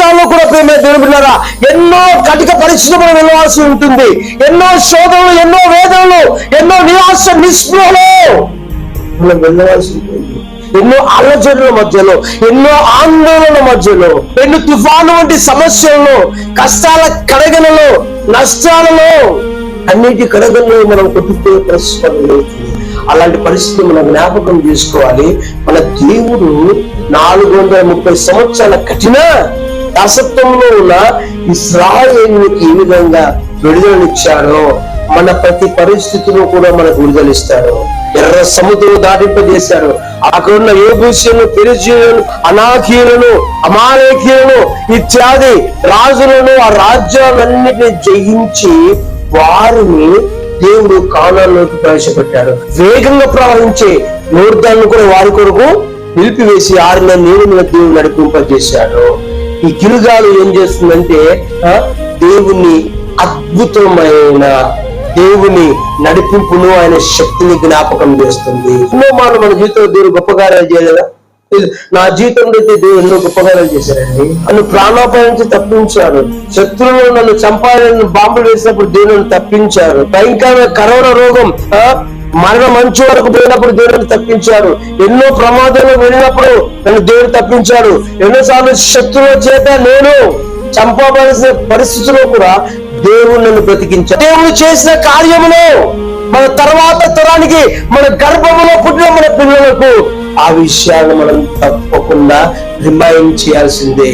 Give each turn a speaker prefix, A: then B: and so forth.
A: జీవితాల్లో కూడా ప్రేమ దేవుని బిడ్డలారా ఎన్నో కటిక పరిస్థితులు మనం వెళ్ళవలసి ఉంటుంది. ఎన్నో శోధనలు, ఎన్నో వేదనలు, ఎన్నో నిరాశ నిస్పృహలు మనం వెళ్ళవలసి ఉంటుంది. ఎన్నో అల్లజడుల మధ్యలో, ఎన్నో ఆందోళనల మధ్యలో, ఎన్నో తుఫాను వంటి సమస్యలలో, కష్టాల కడగలలో, నష్టాలలో, అన్నిటి కడగలలో మనం కొట్టుకునే పరిస్థితులు. అలాంటి పరిస్థితి మనం జ్ఞాపకం చేసుకోవాలి. మన దేవుడు 430 సంవత్సరాల కఠిన దాసత్వంలో ఉన్న ఇశ్రాయేలుకి ఏ విధంగా విడుదలనిచ్చాడో మన ప్రతి పరిస్థితిలో కూడా మనకు విడుదలిస్తాడు. ఎర్ర సముద్రం దాటింపజేశాడు. అక్కడున్న ఏబూసీయులను, పెరిజీయులను, అనాకీయులను, అమాలేకీయులను ఇత్యాది రాజులను, ఆ రాజ్యాలన్నిటిని జయించి వారిని దేవుడు కానాన్లోకి ప్రవేశపెట్టాడు. వేగంగా ప్రవహించే యోర్దాను కూడా వారి కొరకు నిలిపివేసి 6 నెలల నీరు మీద దేవుడు నడిపింపజేశాడు. ఈ గిల్గాలు ఏం చేస్తుందంటే దేవుని అద్భుతమైన దేవుని నడిపింపును, ఆయన శక్తిని జ్ఞాపకం చేస్తుంది. ఎన్నో మాటలు మన జీవితంలో దేవుడు గొప్ప కార్యాలు చేయలేదా? నా జీవితంలో అయితే దేవుడు ఎన్నో గొప్ప కార్యాలు చేశారండి. నన్ను ప్రాణాపాయం నుంచి తప్పించారు. శత్రువులు నన్ను చంపాలని బాంబులు వేసినప్పుడు దేవుని తప్పించారు. భయంకరమైన కరోనా రోగం, మరణ మంచు వరకు పోయినప్పుడు దేవుడిని తప్పించాడు. ఎన్నో ప్రమాదాలు వెళ్ళినప్పుడు నన్ను దేవుడు తప్పించాడు. ఎన్నోసార్లు శత్రువుల చేత నేను చంపబడిన పరిస్థితుల్లో కూడా దేవుడు నన్ను బ్రతికించాడు. దేవుడు చేసిన కార్యములో మన తర్వాత తరానికి, మన గర్భంలో పుట్టిన మన పిల్లలకు ఆ విషయాన్ని మనం తప్పకుండా రిమైండ్ చేయాల్సిందే.